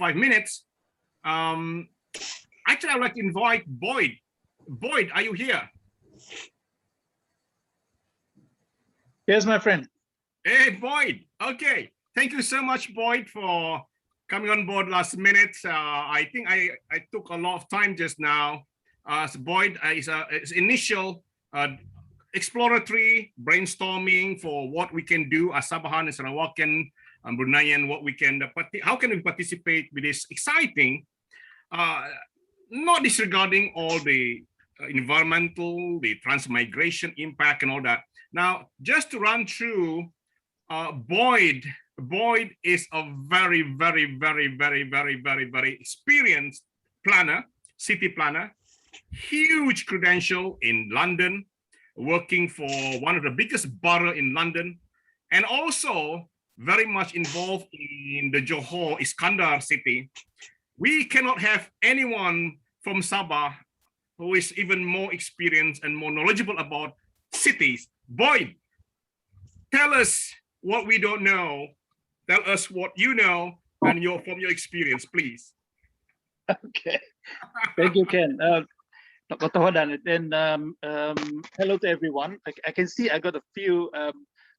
5 minutes. Actually, I'd like to invite Boyd. Boyd, are you here? Yes, my friend. Hey, Boyd. Okay. Thank you so much, Boyd, for coming on board last minute. I think I took a lot of time just now. So Boyd is initial exploratory brainstorming for what we can do as Sabahan and Sarawakan and Bruneian, what we can, how can we participate with this exciting, not disregarding all the environmental, the transmigration impact and all that. Now, just to run through, Boyd is a very experienced planner, city planner, huge credential in London, working for one of the biggest borough in London, and also very much involved in the Johor Iskandar city. We cannot have anyone from Sabah who is even more experienced and more knowledgeable about cities. Boyd, tell us what we don't know. Tell us what you know and from your experience, please. Okay, thank you, Ken. And hello to everyone. I can see I got a few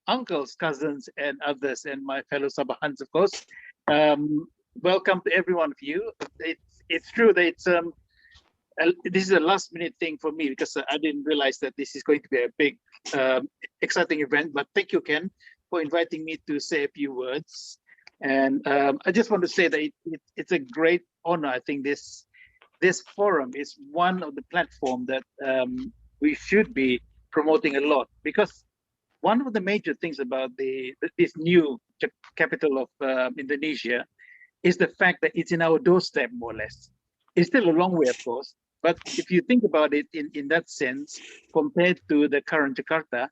uncles, cousins, and others, and my fellow Sabahans, of course. Welcome to every one of you. It's true that this is a last-minute thing for me because I didn't realize that this is going to be a big, exciting event. But thank you, Ken, for inviting me to say a few words. And I just want to say that it's a great honor. I think this forum is one of the platforms that we should be promoting a lot, because one of the major things about this new capital of Indonesia is the fact that it's in our doorstep, more or less. It's still a long way, of course, but if you think about it in that sense, compared to the current Jakarta,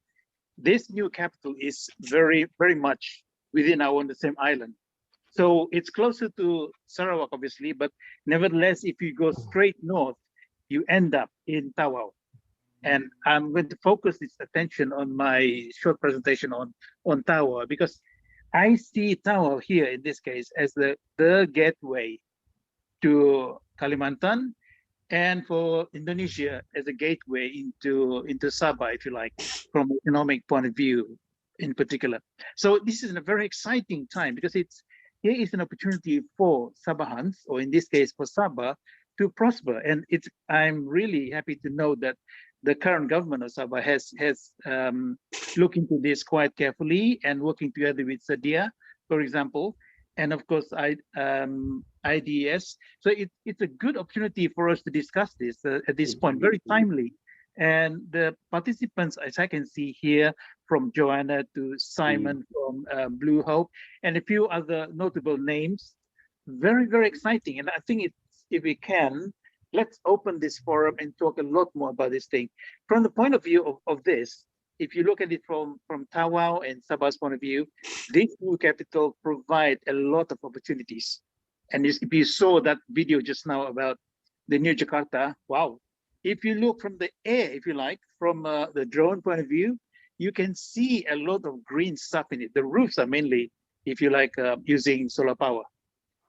this new capital is very much within on the same island. So it's closer to Sarawak, obviously, but nevertheless, if you go straight north, you end up in Tawau. And I'm going to focus this attention on my short presentation on Tawau, because I see Tawau here in this case as the gateway to Kalimantan, and for Indonesia as a gateway into Sabah, if you like, from an economic point of view in particular. So this is a very exciting time, because here is an opportunity for Sabahans, or in this case for Sabah, to prosper. And I'm really happy to know that the current government of Sabah has looked into this quite carefully and working together with Sadia, for example, and of course IDS. So it's a good opportunity for us to discuss this at this point, very timely. And the participants, as I can see here, from Joanna to Simon from Blue Hope, and a few other notable names, very exciting. And I think if we can, let's open this forum and talk a lot more about this thing. From the point of view of this, if you look at it from Tawau and Sabah's point of view, this new capital provide a lot of opportunities. And if you saw that video just now about the new Jakarta, wow. If you look from the air, if you like, from the drone point of view, you can see a lot of green stuff in it. The roofs are mainly, if you like, using solar power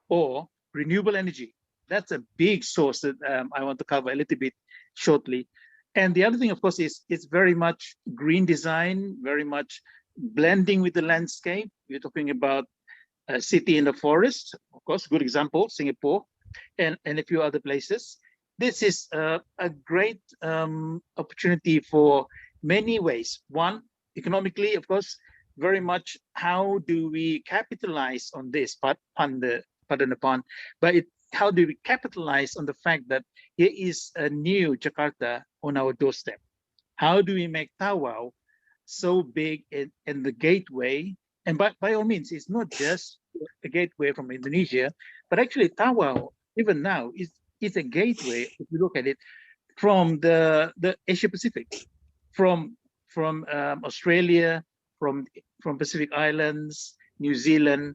or renewable energy. That's a big source that I want to cover a little bit shortly. And the other thing, of course, is it's very much green design, very much blending with the landscape. We're talking about a city in the forest, of course, good example, Singapore, and a few other places. This is a great opportunity for many ways. One, economically, of course, very much how do we capitalize on this, pardon the pun, but how do we capitalize on the fact that here is a new Jakarta on our doorstep? How do we make Tawau so big and the gateway? And by all means, it's not just a gateway from Indonesia, but actually Tawau, even now, is a gateway, if you look at it, from the Asia Pacific, from Australia, from Pacific Islands, New Zealand.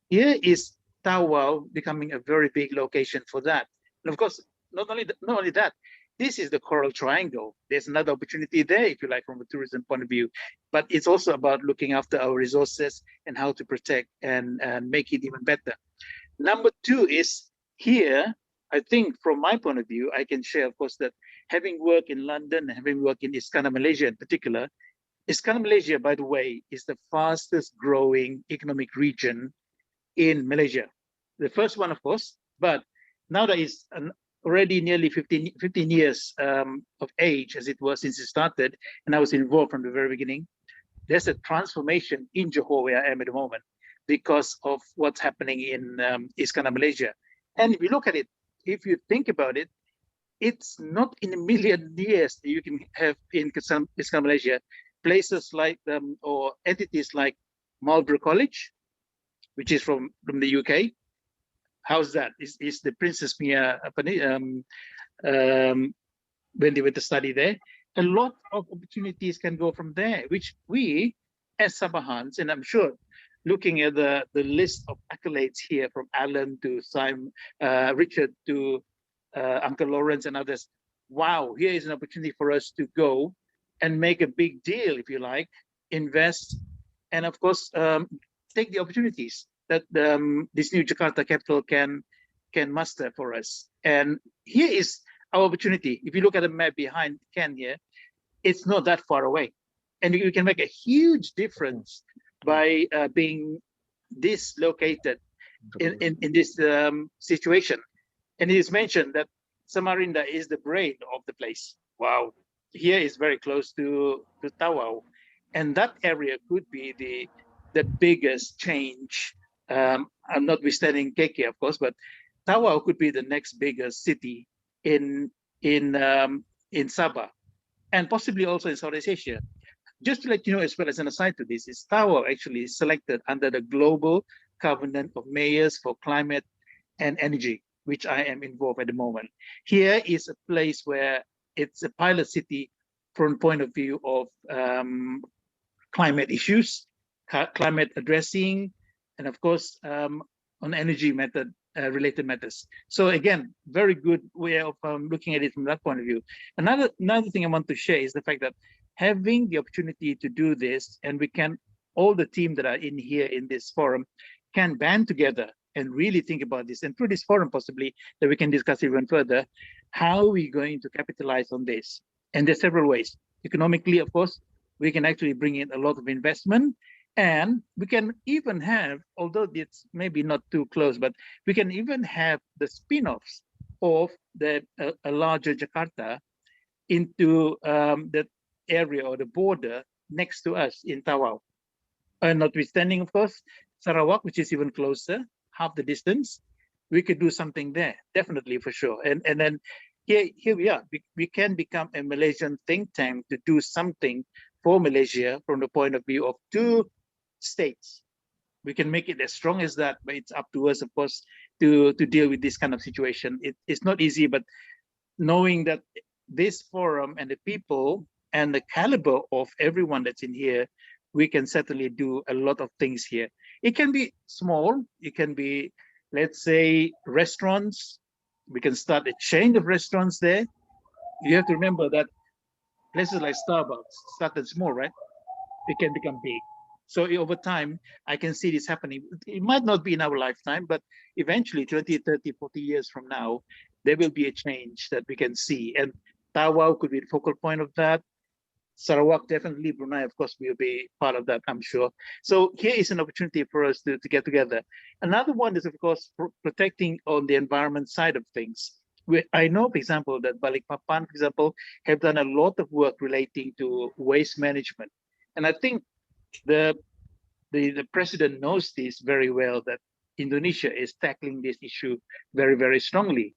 Here is Tawau becoming a very big location for that. And of course, not only that, this is the Coral Triangle. There's another opportunity there, if you like, from a tourism point of view. But it's also about looking after our resources and how to protect and make it even better. Number two is here, I think from my point of view, I can share, of course, that having worked in London, having worked in Iskandar, Malaysia in particular, Iskandar, Malaysia, by the way, is the fastest growing economic region in Malaysia. The first one, of course, but now that it's already nearly 15 years of age as it was since it started, and I was involved from the very beginning, there's a transformation in Johor where I am at the moment because of what's happening in Iskandar, Malaysia. And if you look at it, if you think about it, it's not in a million years that you can have in Iskandar, Malaysia, places like or entities like Marlborough College, which is from the UK. How's that? Is the Princess Mia when they went to study there? A lot of opportunities can go from there, which we as Sabahans, and I'm sure looking at the list of accolades here from Alan to Simon, Richard to Uncle Lawrence and others, wow, here is an opportunity for us to go and make a big deal, if you like, invest, and of course, take the opportunities that this new Jakarta capital can muster for us. And here is our opportunity. If you look at the map behind Ken here, it's not that far away. And you can make a huge difference by being dislocated in this situation. And it is mentioned that Samarinda is the brain of the place. Wow. Here is very close to Tawau. And that area could be the biggest change. I'm notwithstanding KK, of course, but Tawau could be the next biggest city in Sabah, and possibly also in Southeast Asia. Just to let you know, as well as an aside to this, is Tawau actually selected under the Global Covenant of Mayors for Climate and Energy, which I am involved at the moment. Here is a place where it's a pilot city from the point of view of climate issues, climate addressing, and of course, on energy method related matters. So again, very good way of looking at it from that point of view. Another thing I want to share is the fact that having the opportunity to do this, and we can, all the team that are in here in this forum can band together and really think about this, and through this forum possibly that we can discuss even further, how are we going to capitalize on this? And there's several ways. Economically, of course, we can actually bring in a lot of investment, and we can even have, although it's maybe not too close, but we can even have the spin-offs of a larger Jakarta into the area or the border next to us in Tawau. And notwithstanding, of course, Sarawak, which is even closer, half the distance, we could do something there, definitely, for sure. And then here we are. We can become a Malaysian think tank to do something for Malaysia from the point of view of two states. We can make it as strong as that, but it's up to us, of course, to deal with this kind of situation. It's not easy, but knowing that this forum and the people and the caliber of everyone that's in here, we can certainly do a lot of things here. It can be small. It can be, let's say, restaurants. We can start a chain of restaurants there. You have to remember that places like Starbucks started small, right? It can become big. So over time, I can see this happening. It might not be in our lifetime, but eventually 20, 30, 40 years from now, there will be a change that we can see. And Tawau could be the focal point of that. Sarawak, definitely. Brunei, of course, will be part of that, I'm sure. So here is an opportunity for us to get together. Another one is, of course, protecting on the environment side of things. I know, for example, that Balikpapan, for example, have done a lot of work relating to waste management. And I think the president knows this very well, that Indonesia is tackling this issue very, very strongly.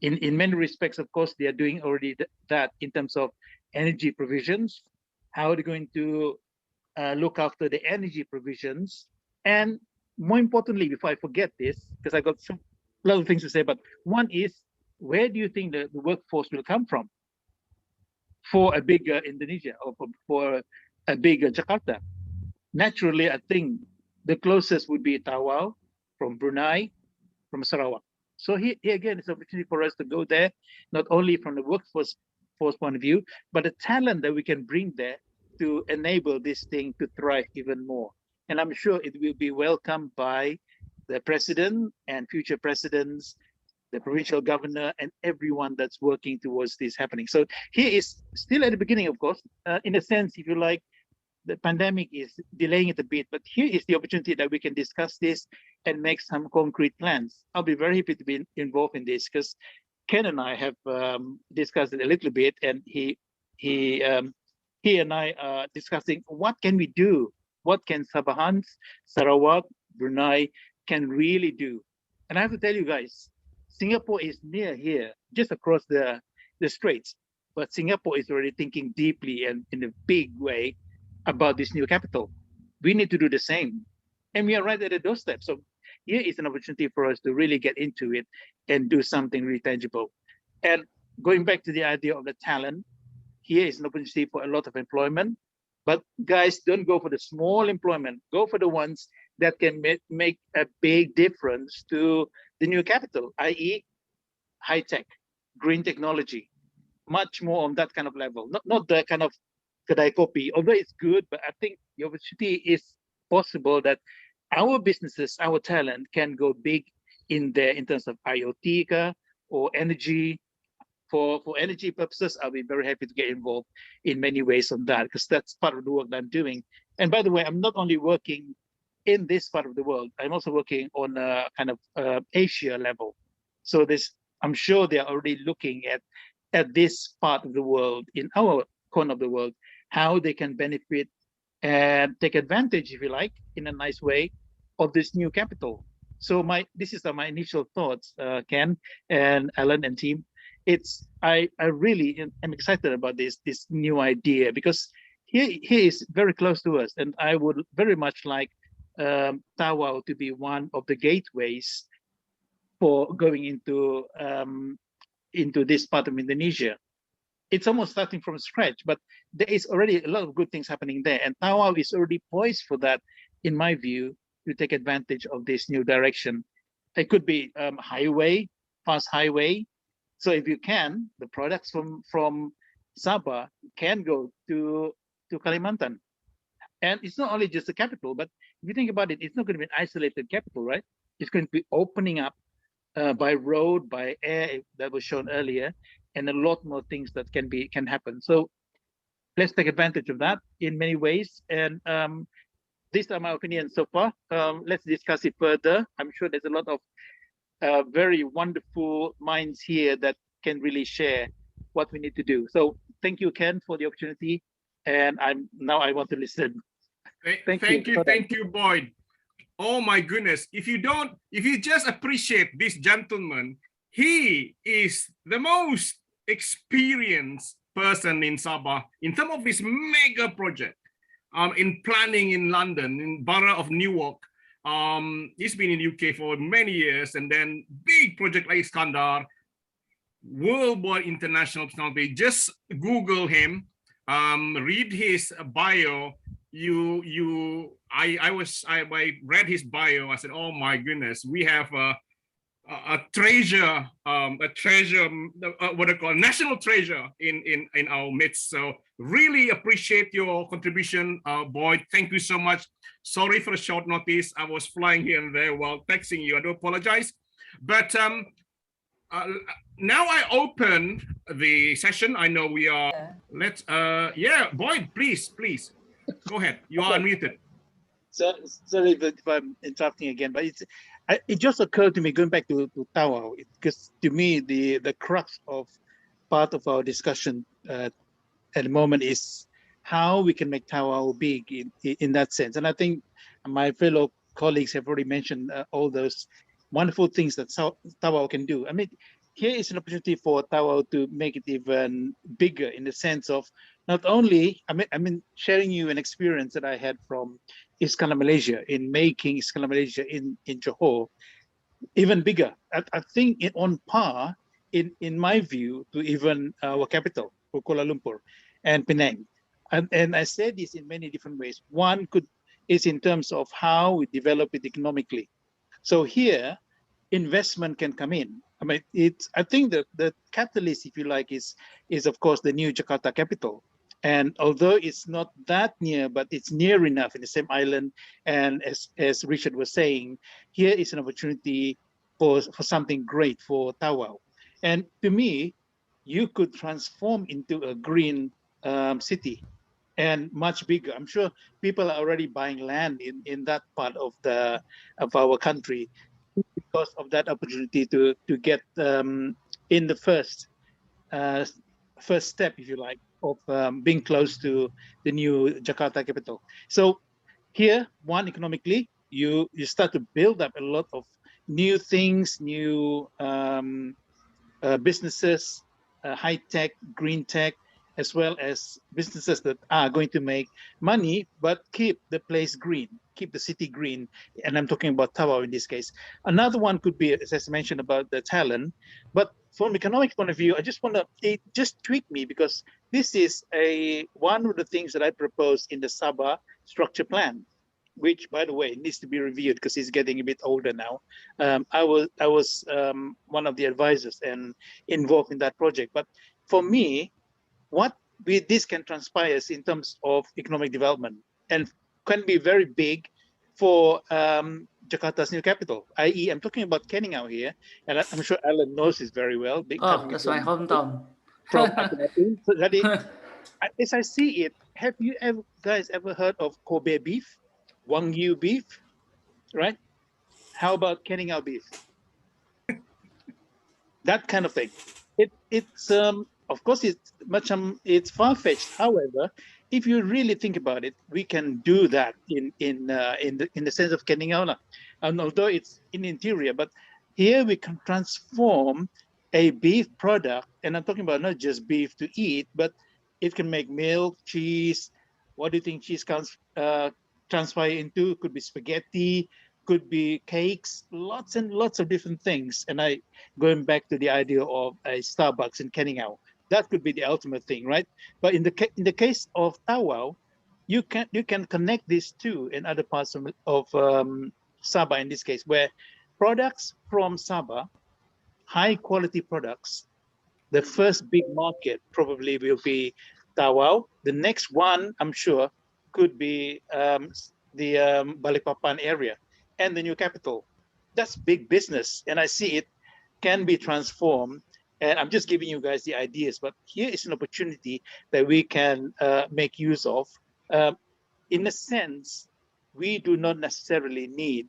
In many respects, of course, they are doing already that in terms of energy provisions. How are they going to look after the energy provisions? And more importantly, before I forget this, because I got a lot of things to say, but one is, where do you think the workforce will come from for a bigger Indonesia or for a bigger Jakarta? Naturally, I think the closest would be Tawau, from Brunei, from Sarawak. So here again, it's an opportunity for us to go there, not only from the workforce point of view, but the talent that we can bring there to enable this thing to thrive even more. And I'm sure it will be welcomed by the president and future presidents, the provincial governor, and everyone that's working towards this happening. So here is still at the beginning, of course, in a sense, if you like, the pandemic is delaying it a bit, but here is the opportunity that we can discuss this and make some concrete plans. I'll be very happy to be involved in this because Ken and I have discussed it a little bit, and he and I are discussing what can we do, what can Sabahans, Sarawak, Brunei can really do. And I have to tell you guys, Singapore is near here, just across the straits, but Singapore is already thinking deeply and in a big way about this new capital. We need to do the same. And we are right at the doorstep. So here is an opportunity for us to really get into it and do something really tangible. And going back to the idea of the talent, here is an opportunity for a lot of employment. But guys, don't go for the small employment. Go for the ones that can make a big difference to the new capital, i.e. high tech, green technology, much more on that kind of level. Not the kind of kedai kopi, although it's good, but I think the opportunity is possible that our businesses, our talent can go big in there in terms of IoT or energy. For energy purposes, I'll be very happy to get involved in many ways on that, because that's part of the work that I'm doing. And by the way, I'm not only working in this part of the world, I'm also working on a kind of Asia level. So I'm sure they're already looking at this part of the world, in our corner of the world, how they can benefit and take advantage, if you like, in a nice way, of this new capital. So this is my initial thoughts, Ken and Alan and team. I really am excited about this new idea, because here is very close to us, and I would very much like Tawau to be one of the gateways for going into this part of Indonesia. It's almost starting from scratch, but there is already a lot of good things happening there, and Tawau is already poised for that, in my view, to take advantage of this new direction. It could be fast highway. So if you can, the products from Sabah can go to Kalimantan. And it's not only just the capital, but if you think about it, it's not going to be an isolated capital, right? It's going to be opening up by road, by air, that was shown earlier, and a lot more things that can happen. So let's take advantage of that in many ways. And these are my opinions so far. Let's discuss it further. I'm sure there's a lot of very wonderful minds here that can really share what we need to do. So thank you, Ken, for the opportunity. And I want to listen. Thank you, Boyd. Oh my goodness. If you just appreciate this gentleman, he is the most experienced person in Sabah in terms of this mega project, in planning in London, in Borough of Newark. He's been in UK for many years, and then big project like Iskandar, worldwide international personality. Just Google him, read his bio. I read his bio. I said, oh my goodness, we have a treasure, what I call national treasure in our midst. So really appreciate your contribution, Boyd. Thank you so much. Sorry for the short notice. I was flying here and there while texting you. I do apologize. But now I open the session. I know we are. Boyd, please go ahead. You are unmuted. So sorry if I'm interrupting again, but it just occurred to me, going back to Tawau, because to me the crux of part of our discussion at the moment is how we can make Tawau big in that sense. And I think my fellow colleagues have already mentioned all those wonderful things that Tawau can do. I mean, here is an opportunity for Tawau to make it even bigger, in the sense of not only, I mean, sharing you an experience that I had from Iskandar Malaysia, in making Iskandar Malaysia in Johor even bigger. I think on par, in my view, to even our capital, Kuala Lumpur and Penang. And I said this in many different ways. One is in terms of how we develop it economically. So here, investment can come in. I mean, I think the catalyst, if you like, is of course the new Jakarta capital. And although it's not that near, but it's near enough in the same island. And as Richard was saying, here is an opportunity for something great for Tawau. And to me, you could transform into a green city and much bigger. I'm sure people are already buying land in that part of our country because of that opportunity to get in the uh, first step, if you like, of being close to the new Jakarta capital. So here, one, economically, you start to build up a lot of new things, new businesses, high tech, green tech, as well as businesses that are going to make money but keep the place green, keep the city green. And I'm talking about Tawau in this case. Another one could be, as I mentioned, about the talent. But from economic point of view, I just want to, it just tweak me because this is one of the things that I propose in the Sabah structure plan, which, by the way, needs to be reviewed because he's getting a bit older now. I was one of the advisors and involved in that project. But for me, what this can transpire in terms of economic development and can be very big for Jakarta's new capital, i.e., I'm talking about Keningau here, and I'm sure Alan knows this very well, Oh, coming that's my hometown. from Akhenaten. So as I see it, have you guys ever heard of Kobe beef, Wagyu beef, right? How about Keningau beef? That kind of thing. It's of course it's far-fetched. However, if you really think about it, we can do that in the sense of Keningau, and although it's in the interior, but here we can transform a beef product, and I'm talking about not just beef to eat, but it can make milk, cheese. What do you think cheese can transpire into? Could be spaghetti, could be cakes, lots and lots of different things. And going back to the idea of a Starbucks in Keningau, that could be the ultimate thing, right? But in the case of Tawau, you can connect these two in other parts of Sabah in this case, where products from Sabah, high quality products, the first big market probably will be Tawau. The next one, I'm sure, could be the Balikpapan area and the new capital. That's big business, and I see it can be transformed. And I'm just giving you guys the ideas, but here is an opportunity that we can make use of. In a sense, we do not necessarily need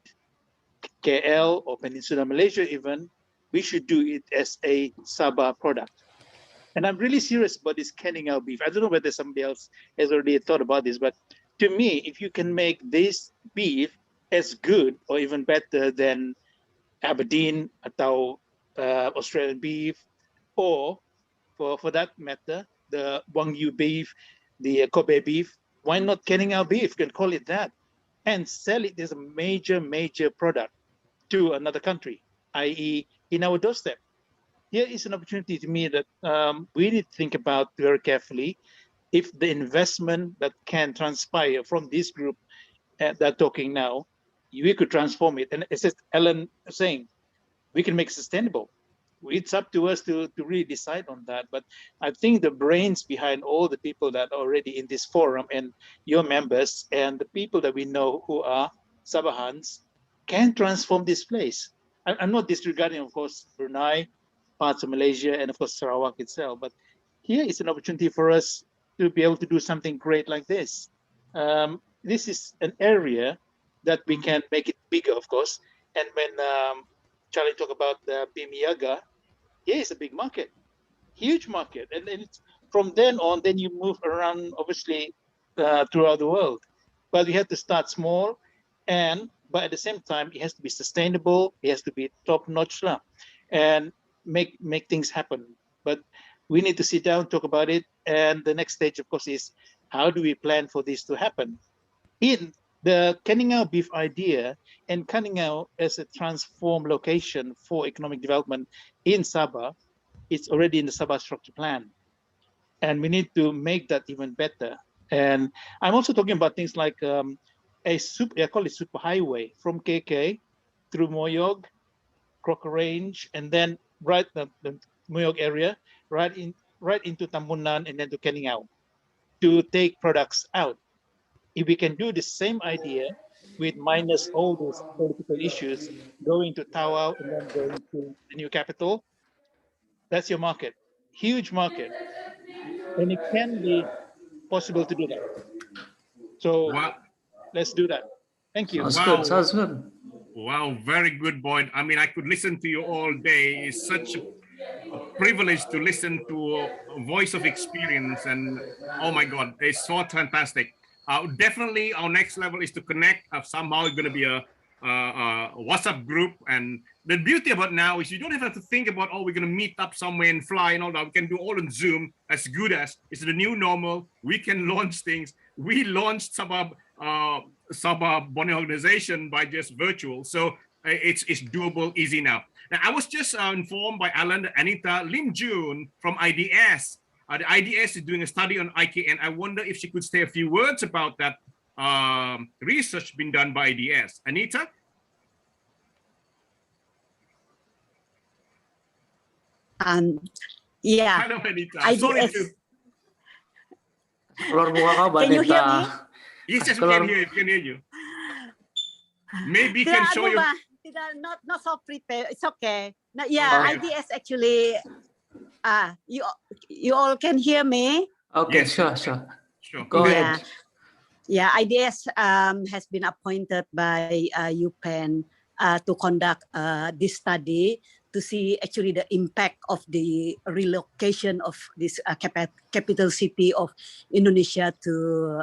KL or Peninsula Malaysia even. We should do it as a Sabah product. And I'm really serious about this Keningau beef. I don't know whether somebody else has already thought about this, but to me, if you can make this beef as good or even better than Aberdeen atau Australian beef, or for that matter, the Wagyu beef, the Kobe beef, why not Keningau beef? You can call it that and sell it as a major product to another country, i.e. in our doorstep. Here is an opportunity to me that we need to think about very carefully if the investment that can transpire from this group that talking now, we could transform it. And as Ellen was saying, we can make it sustainable. It's up to us to really decide on that. But I think the brains behind all the people that are already in this forum and your members and the people that we know who are Sabahans can transform this place. I'm not disregarding, of course, Brunei, parts of Malaysia, and of course Sarawak itself. But here is an opportunity for us to be able to do something great like this. This is an area that we can make it bigger, of course. And when Charlie talked about the Bimiyaga, here is a big market, huge market. And it's, from then on, then you move around, obviously, throughout the world. But we have to start small, but at the same time, it has to be sustainable. It has to be top-notch, and make things happen. But we need to sit down, talk about it. And the next stage, of course, is how do we plan for this to happen? In the Keningau beef idea and Keningau as a transformed location for economic development in Sabah, it's already in the Sabah structure plan. And we need to make that even better. And I'm also talking about things like I call it super highway from KK through Moyog, Crocker Range, and then the Moyog area, right into Tambunan and then to Keningau. to take products out. If we can do the same idea with minus all these political issues, going to Tawau and then going to the new capital, that's your market, huge market, and it can be possible to do that. So Wow. let's do that. Thank you. Sounds Wow. good. Sounds good. Wow, very good, Boyd. I mean, I could listen to you all day. It's such a privilege to listen to a voice of experience, and oh my God, it's so fantastic. Definitely, our next level is to connect. Somehow, it's going to be a WhatsApp group, and the beauty about now is you don't have to think about, oh, we're going to meet up somewhere and fly and all that. We can do all on Zoom. As good as it's the new normal. We can launch things. We launched Sabah Borneo organization by just virtual, so it's doable, easy now. Now, I was just informed by Alan that Anita Lim June from IDS. The IDS is doing a study on IKN. I wonder if she could say a few words about that research being done by IDS. Anita? Yeah. Hello, Anita. IDS. Sorry to... Keluar muka kau, Can you hear me? Banita. Yes, we can hear you. We can hear you. Maybe you can show your... Not so prepared. It's okay. No, yeah, Okay. IDS actually. You all can hear me. Okay, Yes. sure. Go Yeah. ahead. Yeah, IDS has been appointed by UPenn to conduct this study to see actually the impact of the relocation of this capital city of Indonesia to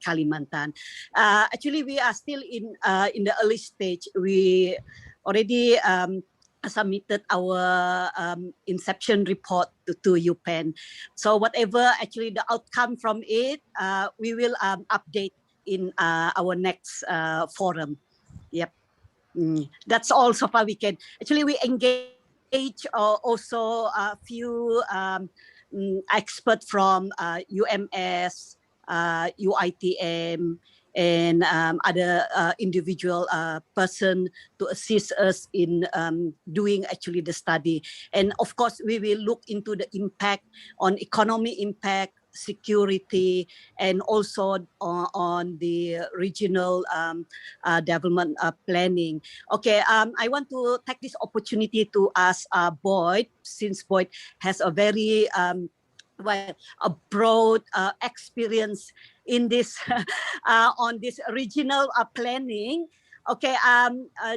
Kalimantan. Actually, we are still in the early stage. We already submitted our inception report to UPenn. So whatever actually the outcome from it, we will update in our next forum. Yep. That's all so far we can. Actually, we engage also a few experts from UMS, UITM, and other individual person to assist us in doing actually the study. And of course, we will look into the impact on economic impact, security, and also on the regional development planning. Okay, I want to take this opportunity to ask Boyd, since Boyd has a very a broad experience in this on this regional planning. Okay,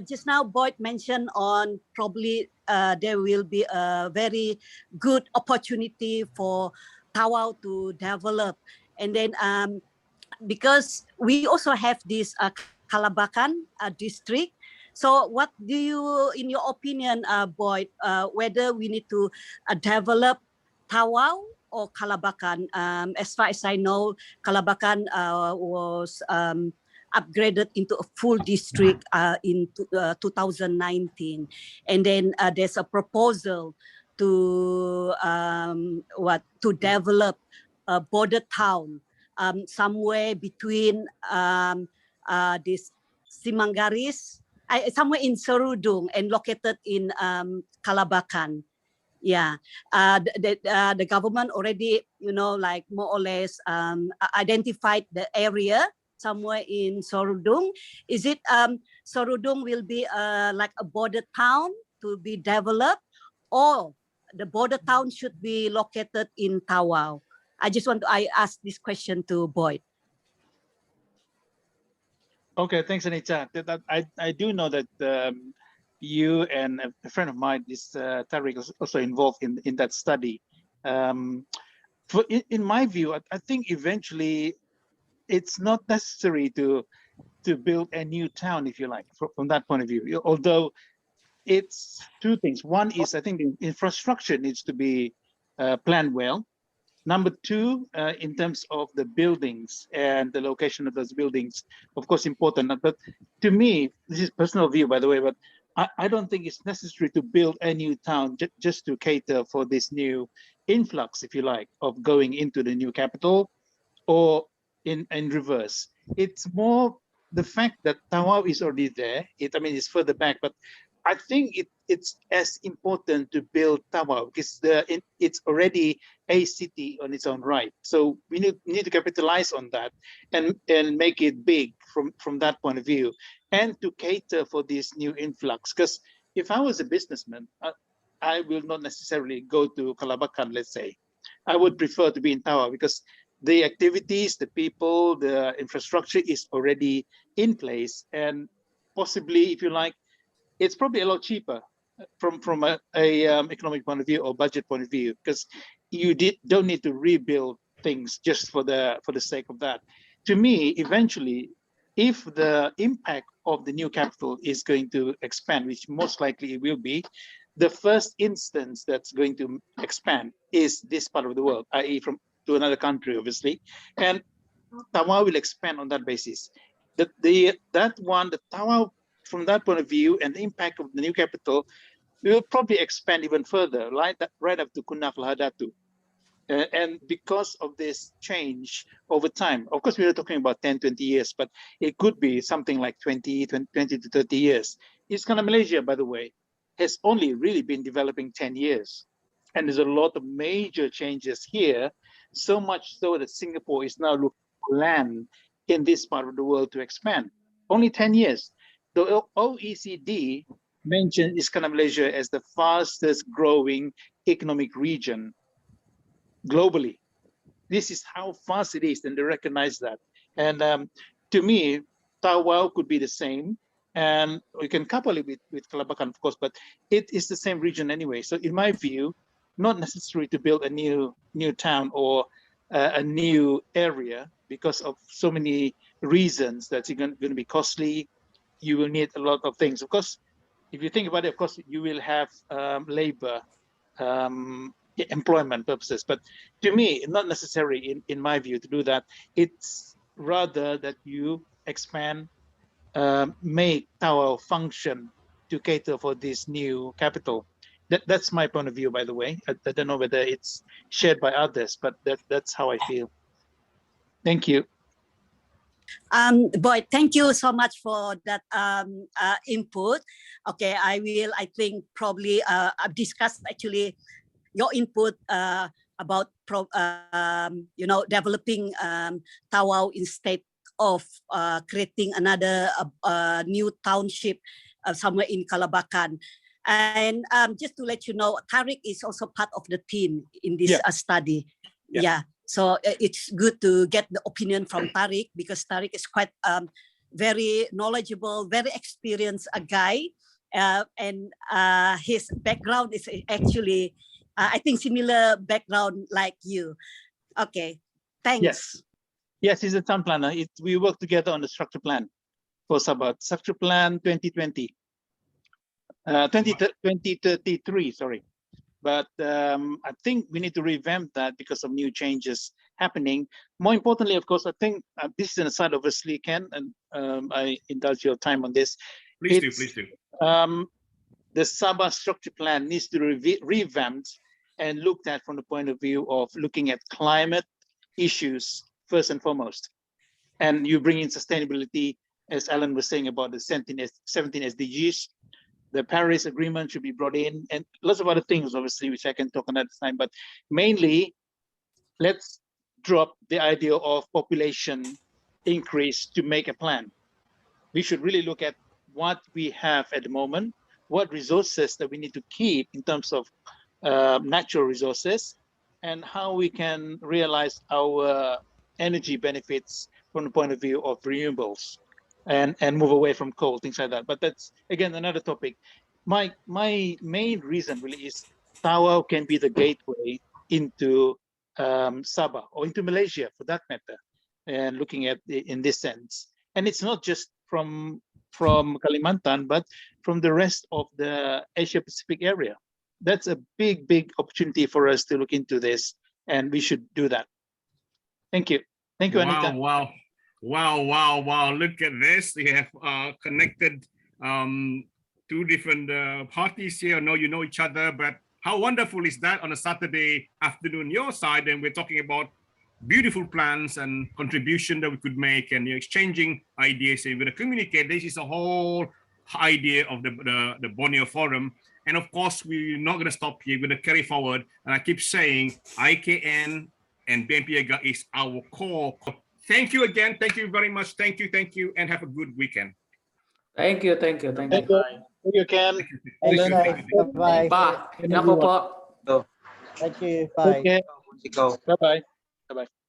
just now Boyd mentioned on probably there will be a very good opportunity for Tawau to develop, and then because we also have this Kalabakan district. So what do you, in your opinion, Boyd, whether we need to develop Tawau or Kalabakan? As far as I know, Kalabakan was upgraded into a full district in 2019, and then there's a proposal to develop a border town somewhere between this Simanggaris, somewhere in Serudung, and located in Kalabakan. Yeah, the government already, like more or less identified the area somewhere in Serudung. Is it Serudung will be like a border town to be developed, or the border town should be located in Tawau? I ask this question to Boyd. Okay, thanks, Anita. I do know that you and a friend of mine, this Tariq, is also involved in that study. In my view, I think eventually it's not necessary to build a new town, if you like, from that point of view. Although it's two things. One is, I think the infrastructure needs to be planned well. Number two, in terms of the buildings and the location of those buildings, of course, important. But to me, this is personal view, by the way, but I don't think it's necessary to build a new town just to cater for this new influx, if you like, of going into the new capital, or in reverse. It's more the fact that Tawau is already there. It's further back, but I think it's as important to build Tawau because it's already a city on its own right. So we need to capitalize on that and make it big from that point of view, and to cater for this new influx. Because if I was a businessman, I will not necessarily go to Kalabakan, let's say. I would prefer to be in Tawau because the activities, the people, the infrastructure is already in place, and possibly, if you like, it's probably a lot cheaper from a economic point of view or budget point of view, because you don't need to rebuild things just for the sake of that. To me, eventually, if the impact of the new capital is going to expand, which most likely it will be, the first instance that's going to expand is this part of the world, i.e. from to another country, obviously, and Tawau will expand on that basis. The Tawau, from that point of view, and the impact of the new capital will probably expand even further, right up to Kunak Lahadatu. And because of this change over time, of course, we are talking about 10, 20 years, but it could be something like 20 to 30 years. Iskandar Malaysia, by the way, has only really been developing 10 years. And there's a lot of major changes here, so much so that Singapore is now looking for land in this part of the world to expand. Only 10 years. The OECD mentioned Iskandar Malaysia as the fastest growing economic region globally. This is how fast it is, and they recognize that. And to me, Tawau could be the same, and we can couple it with Kalabakan, of course, but it is the same region anyway. So in my view, not necessary to build a new town or a new area because of so many reasons. That's going to be costly. You will need a lot of things. Of course, if you think about it, of course, you will have labor, employment purposes. But to me, not necessary, in my view, to do that. It's rather that you expand, make Tawau function to cater for this new capital. That's my point of view, by the way. I don't know whether it's shared by others, but that's how I feel. Thank you. Boy, thank you so much for that input. Okay, I think probably discuss actually your input about developing Tawau instead of creating another new township somewhere in Kalabakan. And just to let you know, Tariq is also part of the team in this study. Yeah. So it's good to get the opinion from Tariq, because Tariq is quite very knowledgeable, very experienced guy. And his background is actually, I think, similar background like you. Okay, thanks. Yes, he's a town planner. We work together on the structure plan for Sabah. Structure plan 2020. 2033, sorry. But I think we need to revamp that because of new changes happening. More importantly, of course, I think this is an aside, obviously, Ken, and I indulge your time on this. Please do. The Sabah structure plan needs to be revamped and looked at from the point of view of looking at climate issues first and foremost. And you bring in sustainability, as Alan was saying about the 17 SDGs. The Paris Agreement should be brought in, and lots of other things, obviously, which I can talk another time. But mainly, let's drop the idea of population increase to make a plan. We should really look at what we have at the moment, what resources that we need to keep in terms of natural resources, and how we can realize our energy benefits from the point of view of renewables. And move away from coal, things like that. But that's, again, another topic. My main reason really is Tawau can be the gateway into Sabah or into Malaysia, for that matter, and looking at in this sense. And it's not just from Kalimantan, but from the rest of the Asia Pacific area. That's a big opportunity for us to look into this, and we should do that. Thank you. Thank you, Anita. Wow. Look at this. We have connected two different parties here. I know you know each other, but how wonderful is that on a Saturday afternoon your side? And we're talking about beautiful plans and contribution that we could make, and you're exchanging ideas. So you're going to communicate. This is a whole idea of the Borneo Forum. And of course, we're not going to stop here. We're going to carry forward. And I keep saying IKN and BMPIAGA is our core. Thank you again. Thank you very much. Thank you. And have a good weekend. Thank you. Thank you, Ken. Bye. Pa, nako po. Thank you. Bye. Okay. Bye-bye. Bye-bye.